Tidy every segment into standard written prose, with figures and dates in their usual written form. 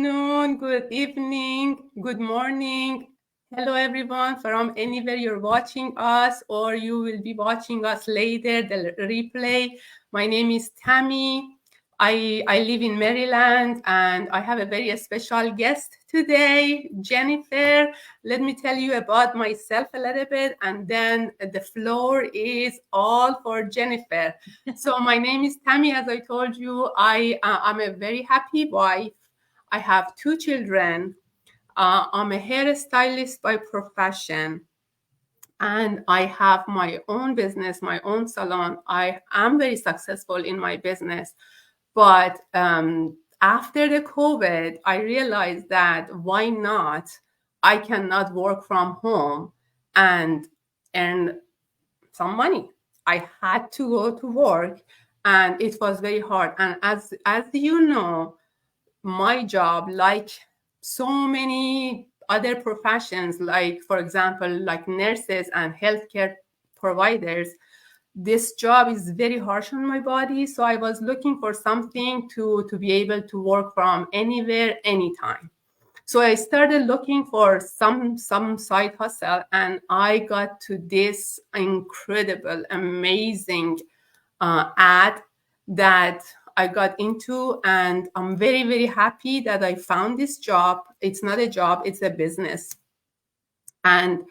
Noon, good evening, good morning. Hello, everyone, from anywhere you're watching us or you will be watching us later, the replay. My name is Tammy. I live in Maryland and I have a very special guest today, Jennifer. Let me tell you about myself a little bit and then the floor is all for Jennifer. So, my name is Tammy. As I told you, I'm a very happy wife. I have two children. I'm a hairstylist by profession, and I have my own business, my own salon. I am very successful in my business. But after the COVID, I realized that why not? I cannot work from home and earn some money. I had to go to work, and it was very hard. And as you know, my job, like so many other professions, like for example, like nurses and healthcare providers, this job is very harsh on my body. So I was looking for something to be able to work from anywhere, anytime. So I started looking for some side hustle, and I got to this incredible, amazing ad that I got into, and I'm very, very happy that I found this job. It's not a job, it's a business. And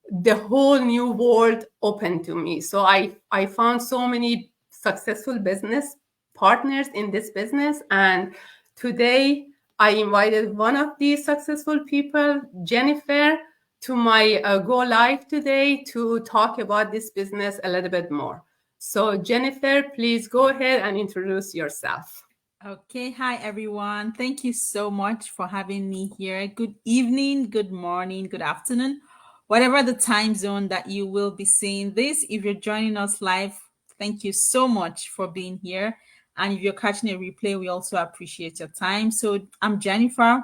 the whole new world opened to me. So I found so many successful business partners in this business. And today I invited one of these successful people, Jennifer, to my Go Live today to talk about this business a little bit more. So, Jennifer, please go ahead and introduce yourself. Okay, hi everyone. Thank you so much for having me here. Good evening, good morning, good afternoon, whatever the time zone that you will be seeing this. If you're joining us live, thank you so much for being here. And if you're catching a replay, we also appreciate your time. So, I'm Jennifer,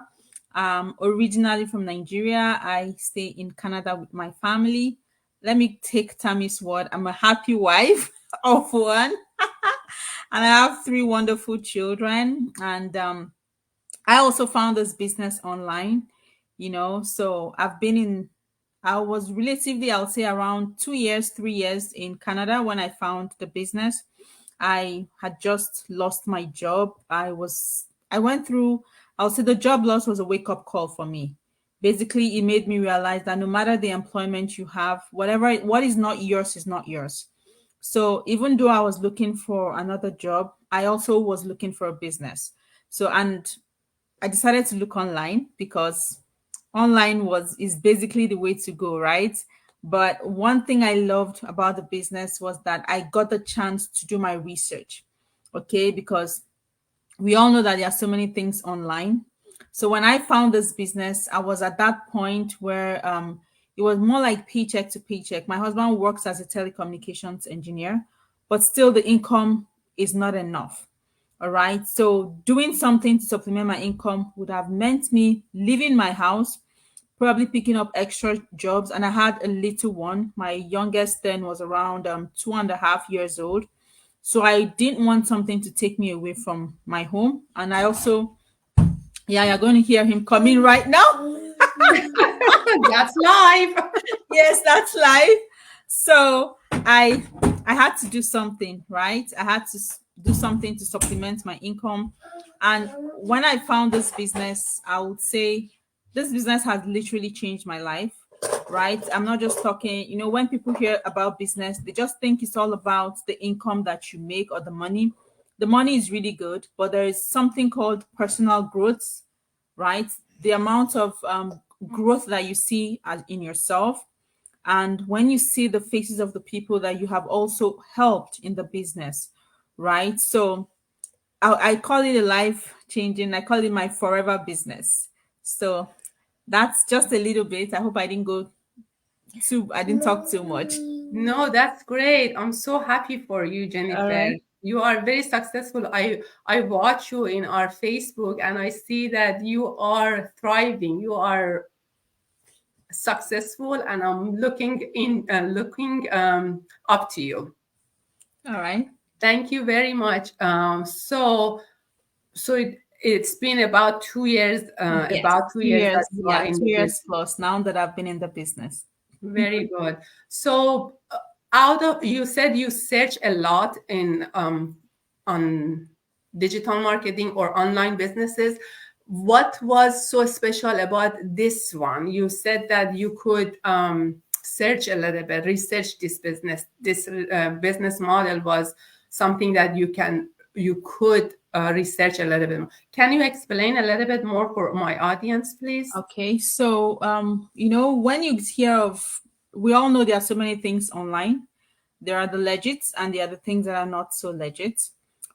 originally from Nigeria. I stay in Canada with my family. Let me take Tammy's word. I'm a happy wife of one. And I have three wonderful children. And I also found this business online, So I was relatively, I'll say around 2 years, 3 years in Canada when I found the business. I had just lost my job. I went through, I'll say the job loss was a wake up call for me. Basically, it made me realize that no matter the employment you have, what is not yours is not yours. So even though I was looking for another job, I also was looking for a business. And I decided to look online because online was is basically the way to go, right? But one thing I loved about the business was that I got the chance to do my research. Okay, because we all know that there are so many things online. So when I found this business, I was at that point where it was more like paycheck to paycheck. My husband works as a telecommunications engineer, but still the income is not enough. All right. So doing something to supplement my income would have meant me leaving my house, probably picking up extra jobs. And I had a little one. My youngest then was around 2.5 years old. So I didn't want something to take me away from my home. And I also, yeah, you're going to hear him coming right now. That's live. Yes, that's life. So I had to do something, right? I had to do something to supplement my income. And when I found this business, I would say this business has literally changed my life, right? I'm not just talking, when people hear about business, they just think it's all about the income that you make or the money. The money is really good, but there is something called personal growth, right? The amount of growth that you see in yourself, and when you see the faces of the people that you have also helped in the business, right? So I call it a life changing, I call it my forever business. So that's just a little bit. I hope I didn't talk too much. No, that's great. I'm so happy for you, All Jennifer. right. You are very successful. I watch you in our Facebook and I see that you are thriving. You are successful, and I'm looking up to you. All right. Thank you very much. So it's been about 2 years, Yes, about two 2 years years. that you are Yeah, in the 2 years business. plus now that I've been in the business. Very good. So, out of you said you search a lot in on digital marketing or online businesses. What was so special about this one? You said that you could search a little bit, research this business. This business model was something that you could research a little bit more. Can you explain a little bit more for my audience, please? Okay, so when you hear of, we all know there are so many things online. There are the legits and there are the things that are not so legit.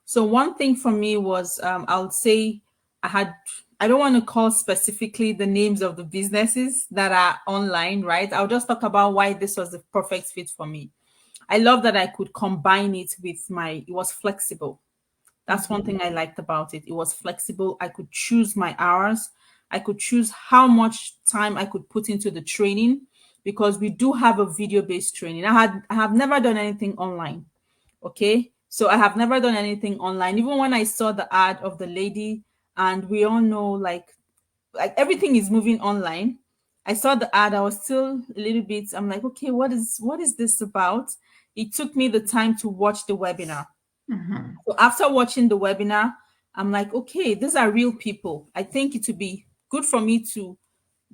So one thing for me was, I'll say, I don't want to call specifically the names of the businesses that are online, right? I'll just talk about why this was the perfect fit for me. I love that I could combine it with it was flexible. That's one thing I liked about it. It was flexible. I could choose my hours. I could choose how much time I could put into the training, because we do have a video-based training. I have never done anything online. Okay. So I have never done anything online. Even when I saw the ad of the lady, and we all know, like everything is moving online. I saw the ad, I was still a little bit, I'm like, okay, what is this about? It took me the time to watch the webinar. So after watching the webinar, I'm like, okay, these are real people. I think it would be good for me to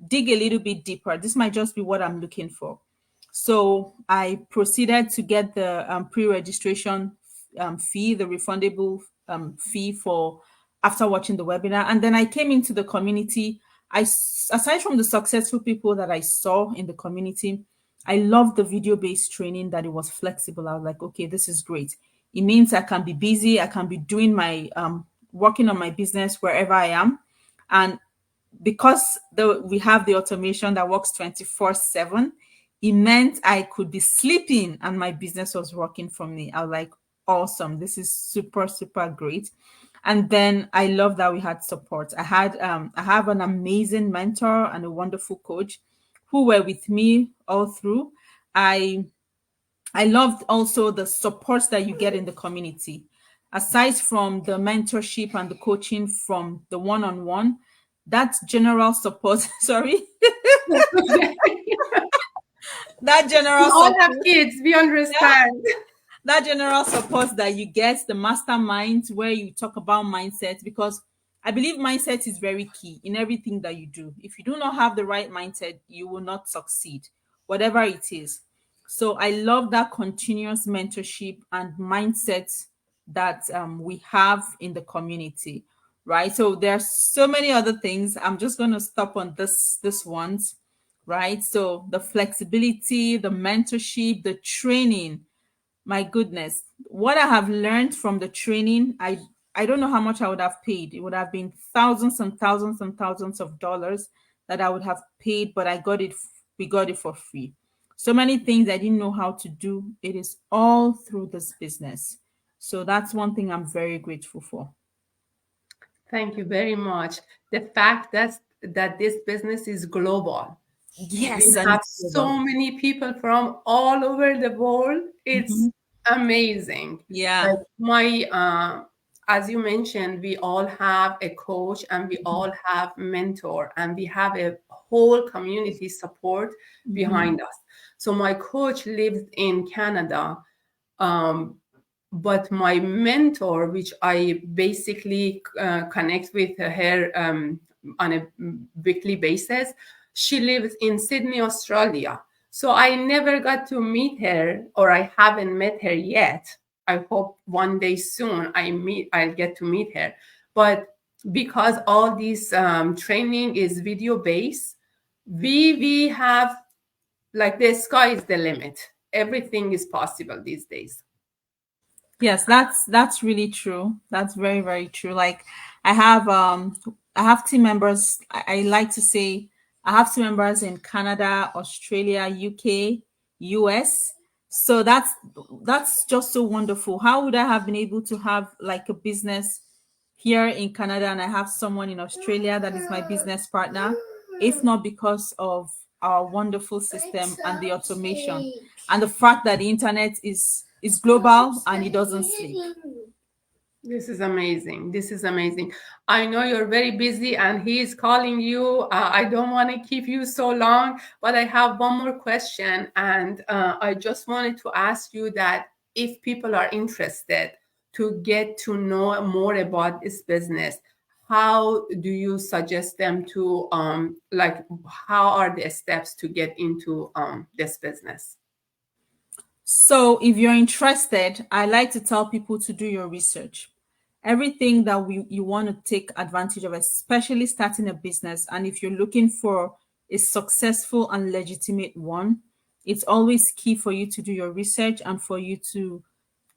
dig a little bit deeper. This might just be what I'm looking for. So I proceeded to get the pre-registration fee, the refundable fee for after watching the webinar. And then I came into the community. Aside from the successful people that I saw in the community, I loved the video-based training, that it was flexible. I was like, okay, this is great. It means I can be busy. I can be doing my working on my business wherever I am. And because we have the automation that works 24/7, it meant I could be sleeping and my business was working for me. I was like, awesome, this is super, super great. And then I love that we had support. I have an amazing mentor and a wonderful coach who were with me all through. I loved also the support that you get in the community. Aside from the mentorship and the coaching from the one-on-one, that general support, sorry, that We general all have support, kids. We understand. that general support that you get, the mastermind where you talk about mindset, because I believe mindset is very key in everything that you do. If you do not have the right mindset, you will not succeed, whatever it is. So I love that continuous mentorship and mindset that we have in the community, right? So there's so many other things. I'm just going to stop on this ones, right? So the flexibility, the mentorship, the training, my goodness, what I have learned from the training, I don't know how much I would have paid. It would have been thousands and thousands and thousands of dollars that I would have paid, but we got it for free. So many things I didn't know how to do. It is all through this business. So that's one thing I'm very grateful for. Thank you very much. The fact that this business is global. We Yes, and have it's so global. many people from all over the world. It's Mhm. amazing. Yeah. Like as you mentioned, we all have a coach and we all have mentor and we have a whole community support Mhm. behind us. So my coach lives in Canada. Um, but my mentor, which I basically connect with her on a weekly basis, she lives in Sydney, Australia. So I never got to meet her, or I haven't met her yet. I hope one day soon I'll get to meet her. But because all this training is video based, we have, like, the sky is the limit. Everything is possible these days. Yes, that's really true. That's very, very true. Like I have team members. I like to say I have team members in Canada, Australia, UK, US. So that's just so wonderful. How would I have been able to have like a business here in Canada and I have someone in Australia that is my business partner, if not because of our wonderful system and the automation and the fact that the internet is global and it doesn't sleep. This is amazing. This is amazing. I know you're very busy and he is calling you. I don't want to keep you so long, but I have one more question. And I just wanted to ask you that if people are interested to get to know more about this business, how do you suggest them to, like, how are the steps to get into this business? So, if you're interested, I like to tell people to do your research. Everything that you want to take advantage of, especially starting a business, and if you're looking for a successful and legitimate one, it's always key for you to do your research and for you to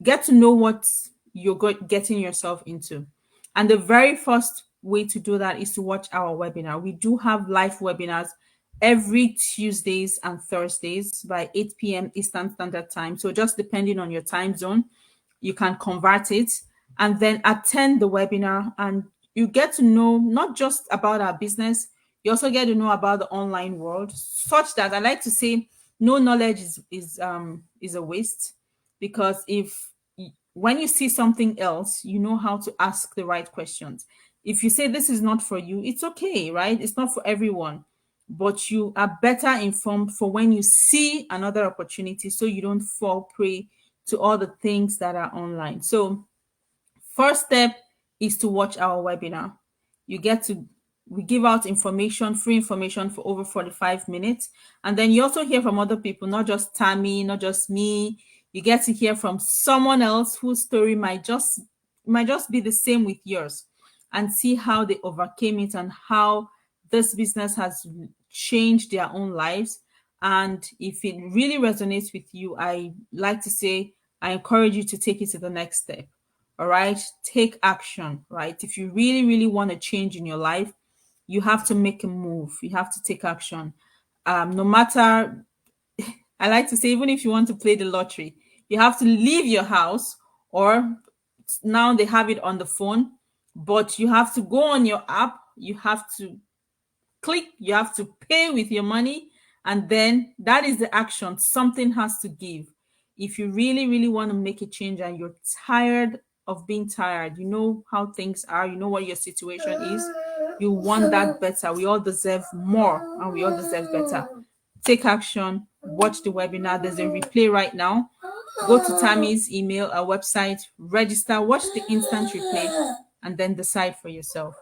get to know what you're getting yourself into. And the very first way to do that is to watch our webinar. We do have live webinars every Tuesdays and Thursdays by 8 p.m. Eastern Standard Time. So just depending on your time zone, you can convert it and then attend the webinar, and you get to know not just about our business, you also get to know about the online world, such that I like to say no knowledge is a waste, because if when you see something else, you know how to ask the right questions. If you say this is not for you, it's okay, right? It's not for everyone, but you are better informed for when you see another opportunity, so you don't fall prey to all the things that are online. So first step is to watch our webinar. You get to We give out information, free information for over 45 minutes. And then you also hear from other people, not just Tammy, not just me. You get to hear from someone else whose story might just be the same with yours, and see how they overcame it and how this business has changed their own lives. And if it really resonates with you, I like to say I encourage you to take it to the next step. All right, take action. Right, if you really really want to change in your life, you have to make a move, you have to take action. No matter, I like to say, even if you want to play the lottery, you have to leave your house, or now they have it on the phone, but you have to go on your app, you have to click, you have to pay with your money, and then that is the action. Something has to give. If you really really want to make a change and you're tired of being tired, you know how things are, you know what your situation is, you want that better. We all deserve more and we all deserve better. Take action, watch the webinar. There's a replay right now. Go to Tammy's email, our website, register, watch the instant replay, and then decide for yourself.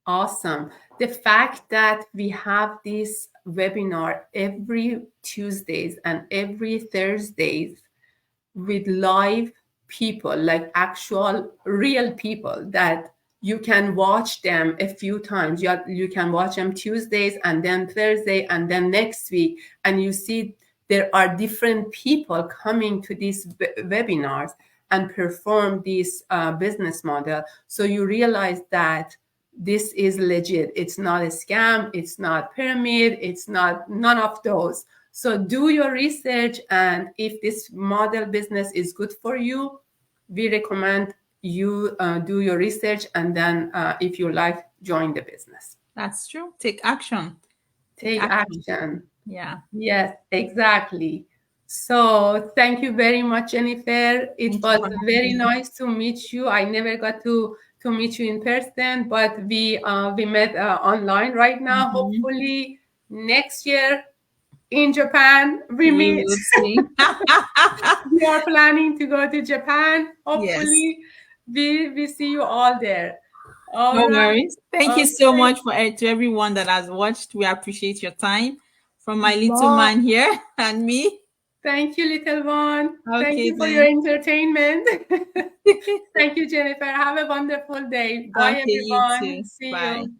Awesome. The fact that we have this webinar every Tuesdays and every Thursdays with live people, like actual real people, that you can watch them a few times. You can watch them Tuesdays and then Thursday and then next week, and you see there are different people coming to these webinars and perform this business model. So you realize that this is legit. It's not a scam. It's not pyramid. It's not none of those. So do your research, and if this model business is good for you, we recommend you do your research, and then if you like, join the business. That's true. Take action. Take action. Yeah. Yes, exactly. So thank you very much, Jennifer. It was very nice to meet you. I never got to meet you in person, but we met online right now. Hopefully next year in Japan we meet. will see. We are planning to go to Japan. Hopefully we see you all there. All No right. worries. Thank you so much to everyone that has watched. We appreciate your time. From my little man here and me. Thank you, little one. Okay, thank you for your entertainment. Thank you, Jennifer. Have a wonderful day. Bye, Okay, you everyone. too. See Bye. you.